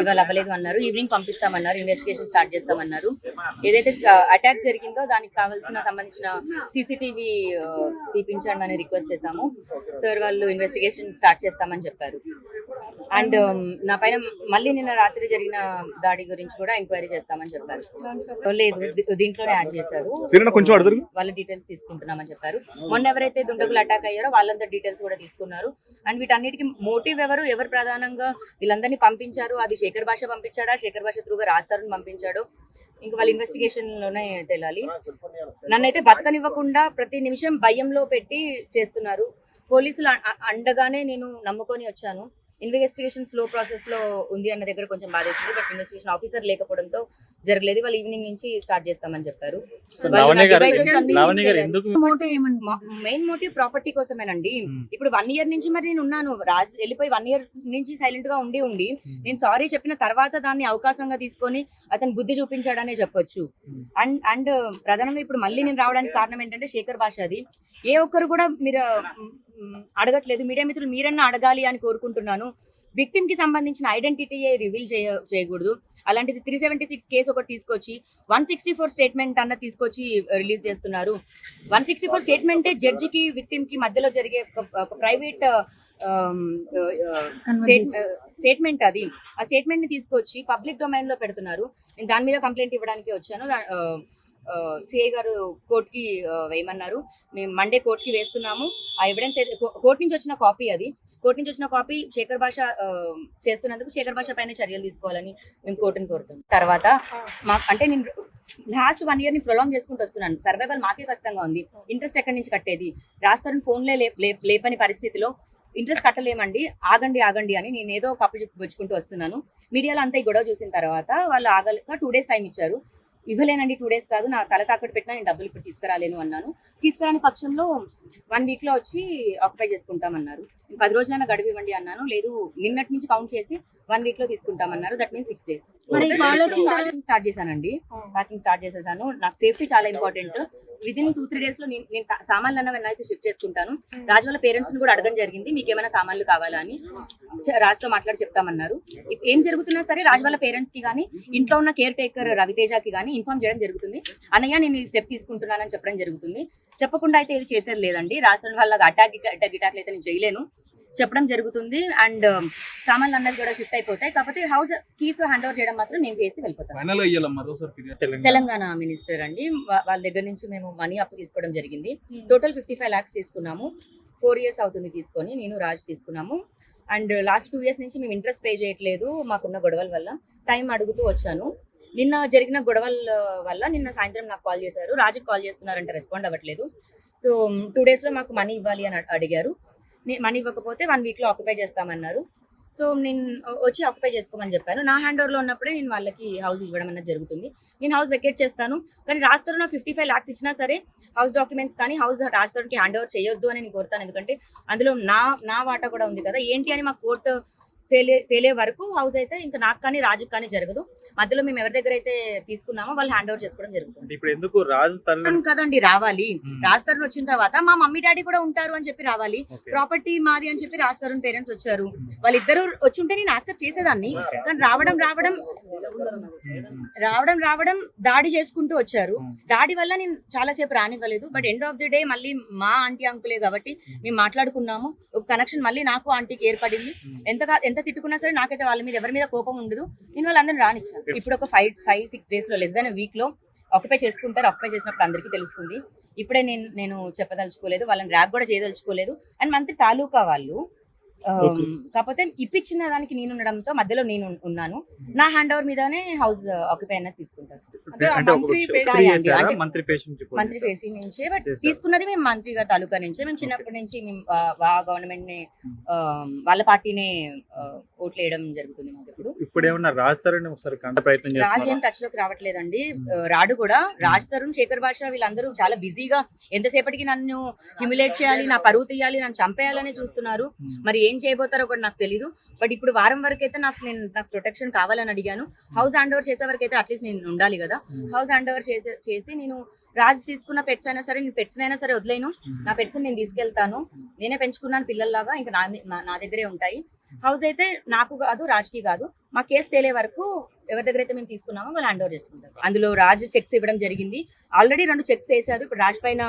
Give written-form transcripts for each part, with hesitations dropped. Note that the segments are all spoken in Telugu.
ఇవాళ అవ్వలేదు అన్నారు. ఈవినింగ్ పంపిస్తామన్నారు, ఇన్వెస్టిగేషన్ స్టార్ట్ చేస్తామన్నారు. ఏదైతే అటాక్ జరిగిందో దానికి కావాల్సిన సంబంధించిన సీసీటీవీ తీపించండి అని రిక్వెస్ట్ చేశాము. సార్ వాళ్ళు ఇన్వెస్టిగేషన్ స్టార్ట్ చేస్తామని చెప్పారు. అండ్ నా పైన మళ్ళీ నిన్న రాత్రి జరిగిన దాడి గురించి కూడా ఎంక్వైరీ చేస్తామని చెప్పారు. లేదు, దీంట్లోనే యాడ్ చేశారు. వాళ్ళ డీటెయిల్స్ తీసుకుంటున్నామని చెప్పారు. మొన్న ఎవరైతే దుండగులు అటాక్ అయ్యారో వాళ్ళందరి డీటెయిల్స్ కూడా తీసుకున్నారు. అండ్ వీటన్నిటికీ మోటివ్ ఎవరు ప్రధానంగా వీళ్ళందరినీ పంపించారు, అది శేఖర్ భాష పంపించాడా, శేఖర్ భాష త్రూగా రాస్తారని పంపించాడు, ఇంకా వాళ్ళ ఇన్వెస్టిగేషన్ లోనే తేలాలి. నన్నైతే బతకనివ్వకుండా ప్రతి నిమిషం భయంలో పెట్టి చేస్తున్నారు. పోలీసులు అండగానే నేను నమ్ముకొని వచ్చాను. ఇన్వెస్టిగేషన్ స్లో ప్రాసెస్ లో ఉంది అన్న దగ్గర కొంచెం బాధేసింది. బట్ ఇన్వెస్టిగేషన్ ఆఫీసర్ లేకపోవడంతో జరగలేదు. వాళ్ళు ఈవినింగ్ నుంచి స్టార్ట్ చేస్తామని చెప్పారు. మెయిన్ మోటివ్ ప్రాపర్టీ కోసమేనండి. ఇప్పుడు 1 year నుంచి మరి నేను ఉన్నాను. రాజ్ వెళ్ళిపోయి 1 year నుంచి సైలెంట్ గా ఉండి నేను సారీ చెప్పిన తర్వాత దాన్ని అవకాశంగా తీసుకొని అతను బుద్ధి చూపించాడనే చెప్పొచ్చు. అండ్ ప్రధానంగా ఇప్పుడు మళ్ళీ నేను రావడానికి కారణం ఏంటంటే శేఖర్ భాష. అది ఏ ఒక్కరు కూడా మీరు అడగట్లేదు. మీడియా మిత్రులు మీరన్నా అడగాలి అని కోరుకుంటున్నాను. విక్టిమ్ కి సంబంధించిన ఐడెంటిటీ రివీల్ చేయకూడదు. అలాంటిది 376 కేసు ఒకటి తీసుకొచ్చి 164 స్టేట్మెంట్ అన్న తీసుకొచ్చి రిలీజ్ చేస్తున్నారు. 164 స్టేట్మెంటే జడ్జికి విక్టిమ్ కి మధ్యలో జరిగే ఒక ప్రైవేట్ స్టేట్మెంట్. అది ఆ స్టేట్మెంట్ ని తీసుకొచ్చి పబ్లిక్ డొమైన్ లో పెడుతున్నారు. నేను దాని మీద కంప్లైంట్ ఇవ్వడానికి వచ్చాను. సిఐ గారు కోర్టుకి వేయమన్నారు. మేము మండే కోర్టుకి వేస్తున్నాము. ఆ ఎవిడెన్స్ కోర్టు నుంచి వచ్చిన కాపీ, అది కోర్టు నుంచి వచ్చిన కాపీ శేఖర్ భాష చేస్తున్నందుకు శేఖర్ భాష పైన చర్యలు తీసుకోవాలని మేము కోర్టుని కోరుతాం. తర్వాత అంటే నేను లాస్ట్ 1 year ని ప్రొలాంగ్ చేసుకుంటూ వస్తున్నాను. సర్వైవల్ మాకే కష్టంగా ఉంది. ఇంట్రెస్ట్ ఎక్కడి నుంచి కట్టేది? రాస్తారని ఫోన్లే లేపని పరిస్థితిలో ఇంట్రెస్ట్ కట్టలేమండి, ఆగండి అని నేను ఏదో కప్పు పుచ్చుకుంటూ వస్తున్నాను. మీడియాలో అంతా గొడవ చూసిన తర్వాత వాళ్ళు ఆగలేక 2 days టైం ఇచ్చారు. ఇవ్వలేనండి, 2 days కాదు, నా తల తాకట్టు పెట్టినా నేను డబ్బులు ఇప్పుడు తీసుకురాలేను అన్నాను. తీసుకురాని పక్షంలో 1 week లో వచ్చి ఆక్యుపై చేసుకుంటామన్నారు. 10 రోజులైనా గడువు ఇవ్వండి అన్నాను. లేదు, నిన్నటి నుంచి కౌంట్ చేసి 1 week లో తీసుకుంటామన్నారు. That means 6 days. స్టార్ట్ చేశానండి. ప్యాకింగ్ స్టార్ట్ చేసేసాను. నాకు సేఫ్టీ చాలా ఇంపార్టెంట్. విదిన్ 2-3 days లో నేను సామాన్లు అన్న వెన్నైతే షిఫ్ట్ చేసుకుంటాను. రాజు వాళ్ళ పేరెంట్స్ ని కూడా అడగడం జరిగింది, మీకు ఏమైనా సామాన్లు కావాలా అని. రాజుతో మాట్లాడి చెప్తామన్నారు. ఏం జరుగుతున్నా సరే రాజు వాళ్ళ పేరెంట్స్ కి కానీ ఇంట్లో ఉన్న కేర్ టేకర్ రవితేజకి కానీ ఇన్ఫార్మ్ చేయడం జరుగుతుంది. అన్నయ్య నేను ఈ స్టెప్ తీసుకుంటున్నానని చెప్పడం జరుగుతుంది. చెప్పకుండా అయితే ఏది చేసేది లేదండి. రాజు వాళ్ళ అటాక్లు అయితే నేను చేయలేను, చెప్పడం జరుగుతుంది. అండ్ సామాన్లు అన్నది కూడా షిఫ్ట్ అయిపోతాయి. కాకపోతే హౌస్ కీస్ హ్యాండ్ ఓవర్ చేయడం మాత్రం నేను చేసి వెళ్ళిపోతాను. తెలంగాణ మినిస్టర్ అండి, వాళ్ళ దగ్గర నుంచి మేము మనీ అప్పు తీసుకోవడం జరిగింది. టోటల్ 55 lakhs తీసుకున్నాము. 4 years అవుతుంది తీసుకొని. నేను రాజ్ తీసుకున్నాము. అండ్ లాస్ట్ 2 years నుంచి మేము ఇంట్రెస్ట్ పే చేయట్లేదు. మాకున్న గొడవల వల్ల టైం అడుగుతూ వచ్చాను. నిన్న జరిగిన గొడవల వల్ల నిన్న సాయంత్రం నాకు కాల్ చేశారు. రాజుకి కాల్ చేస్తున్నారంటే రెస్పాండ్ అవ్వట్లేదు. సో 2 days లో మాకు మనీ ఇవ్వాలి అని అడిగారు. మనీ ఇవ్వకపోతే 1 week లో ఆక్యుపై చేస్తామన్నారు. సో నేను వచ్చి ఆక్యుపై చేసుకోమని చెప్పాను. నా హ్యాండ్ ఓవర్లో ఉన్నప్పుడే నేను వాళ్ళకి హౌస్ ఇవ్వడం అనేది జరుగుతుంది. నేను హౌస్ వెకేట్ చేస్తాను. కానీ రాజుతో నా 55 lakhs ఇచ్చినా సరే హౌస్ డాక్యుమెంట్స్ కానీ హౌస్ రాజుతోకి హ్యాండ్ ఓవర్ చేయొద్దు అని నేను కోరుతాను. ఎందుకంటే అందులో నా వాటా కూడా ఉంది కదా. ఏంటి అని మాకు కోర్టు తెలియ వరకు హౌస్ అయితే ఇంకా నాకు కానీ రాజుకి కానీ జరగదు. మధ్యలో మేము ఎవరి దగ్గర అయితే తీసుకున్నామో వాళ్ళు హ్యాండ్ ఓవర్ చేసుకోవడం జరుగుతుంది. ఇప్పుడు ఎందుకు రాజు కదండి రావాలి. రాజ్ తరుణ్ వచ్చిన తర్వాత మా మమ్మీ డాడీ కూడా ఉంటారు అని చెప్పి రావాలి. ప్రాపర్టీ మాది అని చెప్పి రాజ్ తరుణ్ పేరెంట్స్ వచ్చారు. వాళ్ళిద్దరు వచ్చి ఉంటే నేను యాక్సెప్ట్ చేసేదాన్ని. కానీ రావడం దాడి చేసుకుంటూ వచ్చారు. దాడి వల్ల నేను చాలాసేపు రానివ్వలేదు. But end of the day మళ్ళీ మా ఆంటీ అంకులే కాబట్టి మేము మాట్లాడుకున్నాము. ఒక కనెక్షన్ మళ్ళీ నాకు ఆంటీకి ఏర్పడింది. ఎంత తిట్టుకున్నా సరే నాకైతే వాళ్ళ మీద ఎవరి మీద కోపం ఉండదు. నేను వాళ్ళందరినీ రానిచ్చాను. ఇప్పుడు ఒక 5-6 days లో లెస్ దాన్ వీక్ లో ఆక్యుపై చేసుకుంటారు. ఆక్యుపై చేసినప్పుడు అందరికీ తెలుస్తుంది. ఇప్పుడే నేను చెప్పదలుచుకోలేదు, వాళ్ళని ర్యాక్ కూడా చేయదలుచుకోలేదు. అండ్ మంత్రి తాలూకా వాళ్ళు కాకపోతే ఇప్పించిన దానికి నేను ఉండడంతో మధ్యలో నేను ఉన్నాను. నా హ్యాండ్ ఓవర్ మీదనే హౌస్ ఆక్యుపై అనేది తీసుకుంటారు. మంత్రి పేసి నుంచే. బట్ తీసుకున్నది మేము మంత్రి గారి తాలూకా నుంచే. మేము చిన్నప్పటి నుంచి మేము గవర్నమెంట్ ని వాళ్ళ పార్టీనే ఓట్లు వేయడం జరుగుతుంది. మాకు ఇప్పుడు రాజ్ ఏం టచ్ లోకి రావట్లేదండి. రాడు కూడా. రాజ్ తరుణ్, శేఖర్ భాష వీళ్ళందరూ చాలా బిజీగా ఎంతసేపటికి నన్ను హ్యూమిలేట్ చేయాలి, నా పరువు తీయాలి, నన్ను చంపేయాలని చూస్తున్నారు. మరి ఏం చేయబోతారో కూడా నాకు తెలీదు. బట్ ఇప్పుడు వారం వరకు అయితే నాకు ప్రొటెక్షన్ కావాలని అడిగాను. హౌస్ హ్యాండ్ ఓవర్ చేసే వరకు అయితే అట్లీస్ట్ నేను ఉండాలి కదా. హౌస్ హ్యాండ్ ఓవర్ చేసి నేను రాజు తీసుకున్న పెట్స్ అయినా సరే, నేను పెట్స్ అయినా సరే వదిలేను. నా పెట్స్ నేను తీసుకెళ్తాను. నేనే పెంచుకున్నాను పిల్లల్లాగా, ఇంకా నా దగ్గరే ఉంటాయి. హౌస్ అయితే నాకు కాదు, రాజ్కి కాదు, మా కేసు తేలే వరకు ఎవరి దగ్గర అయితే మేము తీసుకున్నామో వాళ్ళు హ్యాండ్ ఓవర్ చేసుకుంటారు. అందులో రాజ్ చెక్స్ ఇవ్వడం జరిగింది. ఆల్రెడీ 2 చెక్స్ వేశారు. ఇప్పుడు రాజ్ పైన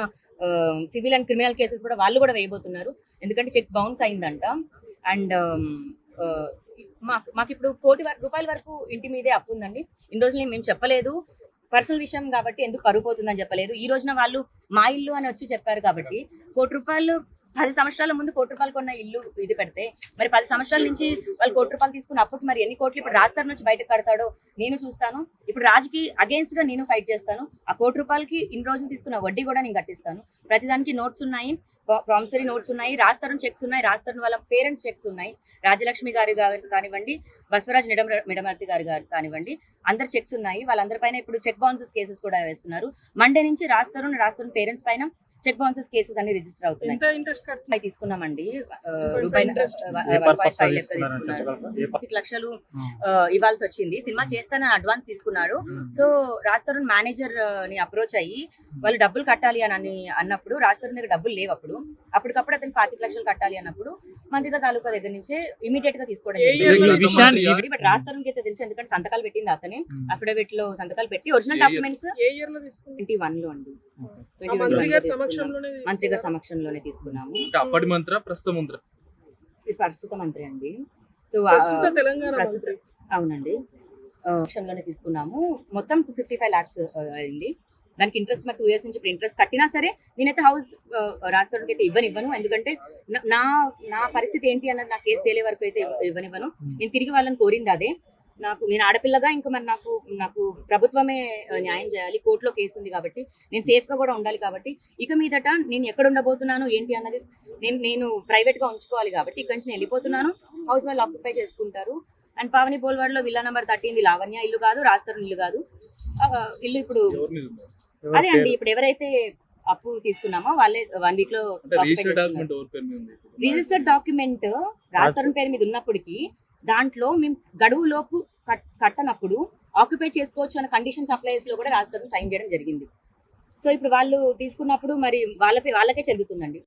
సివిల్ అండ్ క్రిమినల్ కేసెస్ కూడా వాళ్ళు కూడా వేయబోతున్నారు. ఎందుకంటే చెక్స్ బౌన్స్ అయిందంట. అండ్ మాకు ఇప్పుడు ₹1,00,00,000 వరకు ఇంటి మీదే అప్పు ఉందండి. ఇన్ని రోజులు మేము చెప్పలేదు, పర్సనల్ విషయం కాబట్టి ఎందుకు పరుగు పోతుందని చెప్పలేదు. ఈ రోజున వాళ్ళు మా ఇల్లు అని వచ్చి చెప్పారు కాబట్టి ₹1,00,00,000 10 సంవత్సరాల ముందు ₹1,00,00,000 కొన్న ఇల్లు ఇది పెడితే మరి 10 సంవత్సరాల నుంచి వాళ్ళు ₹1,00,00,000 తీసుకున్న అప్పుకి మరి ఎన్ని కోట్లు ఇప్పుడు రాజ్ నుంచి బయటకు కడతాడో నేను చూస్తాను. ఇప్పుడు రాజ్కి అగేన్స్ట్ గా నేను ఫైట్ చేస్తాను. ఆ ₹1,00,00,000కి ఇన్ని రోజులు తీసుకున్న వడ్డీ కూడా నేను కట్టిస్తాను. ప్రతిదానికి నోట్స్ ఉన్నాయి, ప్రామిసరీ నోట్స్ ఉన్నాయి, రాజ్ చెక్స్ ఉన్నాయి, రాజ్ వాళ్ళ పేరెంట్స్ చెక్స్ ఉన్నాయి. రాజలక్ష్మి గారి కానివ్వండి, బసవరాజ్ మిడమర్తి గారి కానివ్వండి, అందరు చెక్స్ ఉన్నాయి. వాళ్ళందరిపైన ఇప్పుడు చెక్ బౌన్సెస్ కేసెస్ కూడా వేస్తున్నారు. మండే నుంచి రాజ్ పేరెంట్స్ పైన చెక్ బౌన్సెస్ కేసెస్ అన్ని రిజిస్టర్ అవుతున్నాయి. తీసుకున్నామండి తీసుకున్నారు. 10 లక్షలు ఇవ్వాల్సి వచ్చింది. సినిమా చేస్తానని అడ్వాన్స్ తీసుకున్నాడు. సో రాజ్ తరుణ్ మేనేజర్ ని అప్రోచ్ అయ్యి వాళ్ళు డబ్బులు కట్టాలి అని అన్నప్పుడు రాజ్ తరుణ్ దగ్గర డబ్బులు లేవు. అప్పటికప్పుడు అతను 25 లక్షలు కట్టాలి అన్నప్పుడు మంత్రిగా తాలూకా దగ్గర నుంచే ఇమీడియట్ గా తీసుకోవడం జరిగింది. బట్ రాజ్ తరుణ్ కి అయితే తెలుసు, ఎందుకంటే సంతకాలు పెట్టింది అతనే. అఫిడవిట్ లో సంతకాలు పెట్టి ఒరిజినల్ డాక్యుమెంట్స్ 21 లో అండి, మంత్రి గారి సమక్షంలోనే తీసుకున్నాము. అప్పటి మంత్రి ప్రస్తుత మంత్రి అండి. సో అవునండి, సమక్షంలోనే తీసుకున్నాము. మొత్తం 255 lakhs అయింది. దానికి ఇంట్రెస్ట్ మరి 2 years నుంచి ఇప్పుడు ఇంట్రెస్ట్ కట్టినా సరే నేనైతే హౌస్ రాష్ట్రానికి అయితే ఇవ్వను. ఎందుకంటే నా పరిస్థితి ఏంటి అన్నది నా కేసు తేలే వరకు అయితే ఇవ్వనివ్వను. నేను తిరిగి వాళ్ళని కోరింది అదే. నేను ఆడపిల్లగా ఇంకా మరి నాకు ప్రభుత్వమే న్యాయం చేయాలి. కోర్టులో కేసు ఉంది కాబట్టి నేను సేఫ్ గా కూడా ఉండాలి. కాబట్టి ఇక మీదట నేను ఎక్కడ ఉండబోతున్నాను ఏంటి అన్నది నేను ప్రైవేట్ గా ఉంచుకోవాలి. కాబట్టి ఇక్కడి నుంచి వెళ్ళిపోతున్నాను. హౌస్ వాళ్ళు ఆక్యుపై చేసుకుంటారు. అండ్ పావని బోల్వాడ్ లో విల్లా నెంబర్ 13 లావణ్య ఇల్లు కాదు, రాజ్ ఇల్లు కాదు. ఇల్లు ఇప్పుడు అదే అండి, ఇప్పుడు ఎవరైతే అప్పు తీసుకున్నామో వాళ్ళే 1 week లో రిజిస్టర్డ్ డాక్యుమెంట్ రాజ్ తరుణ్ పేరు మీద ఉన్నప్పటికీ దాంట్లో మేము గడువు లోపు కట్టనప్పుడు ఆక్యుపై చేసుకోవచ్చు అన్న కండిషన్స్ అప్లైస్ లో కూడా రాజ్ తరుణ్ సైన్ చేయడం జరిగింది. సో ఇప్పుడు వాళ్ళు తీసుకున్నప్పుడు మరి వాళ్ళకే చెందుతుందండి.